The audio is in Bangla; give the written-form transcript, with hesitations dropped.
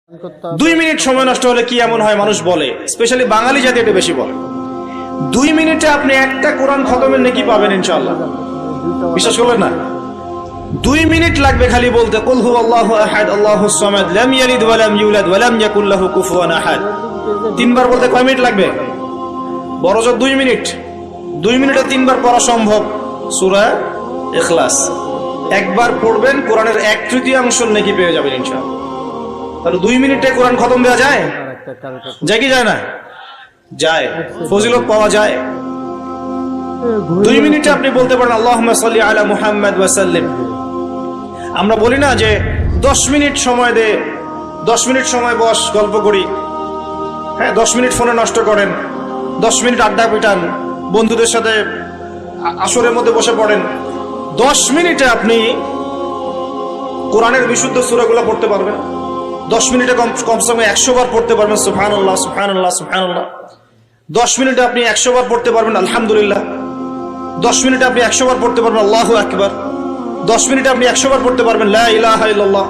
2 মিনিট সময় নষ্ট হলে কি এমন হয় মানুষ বলে, স্পেশালি বাঙালি জাতি এটা বেশি বলে। 2 মিনিটে আপনি একটা কোরআন খতমের নেকি পাবেন ইনশাআল্লাহ। বিশ্বাস করলেন না? 2 মিনিট লাগবে খালি বলতে কুল হুয়াল্লাহু আহাদ আল্লাহুস সামাদ লাম ইয়ালিদ ওয়া লাম ইউলাদ ওয়া লাম ইয়াকুল লাহু কুফুয়ান আহাদ। 3 বার বলতে কয় মিনিট লাগবে? বড়জোর 2 মিনিট। 2 মিনিটে 3 বার পড়া সম্ভব সূরা ইখলাস। একবার পড়বেন কোরআনের 1/3 নেকি পেয়ে যাবেন ইনশাআল্লাহ। তাহলে 2 মিনিটে কোরআন খতম দেওয়া যায়? যায় কি যায় না? যায়, ফজিলত পাওয়া যায়। 2 মিনিটে আপনি বলতে পারেন আল্লাহুম্মা সাল্লি আলা মুহাম্মাদ ওয়া সাল্লিম। আমরা বলি না যে 10 মিনিট সময় দে, 10 মিনিট সময় বস গল্প করি, হ্যাঁ 10 মিনিট ফোনে নষ্ট করেন, 10 মিনিট আড্ডা পিটান, বন্ধুদের সাথে আসরের মধ্যে বসে পড়েন। 10 মিনিটে আপনি কোরআনের বিশুদ্ধ সূরাগুলো পড়তে পারবেন। 10 মিনিটে কমসে কম 100 বার পড়তে পারবেন সুবহানাল্লাহ সুবহানাল্লাহ সুবহানাল্লাহ। 10 মিনিটে আপনি 100 বার পড়তে পারবেন আলহামদুলিল্লাহ। 10 মিনিটে আপনি 100 বার পড়তে পারবেন আল্লাহু আকবার। 10 মিনিটে আপনি 100 বার পড়তে পারবেন লা ইলাহা ইল্লাল্লাহ।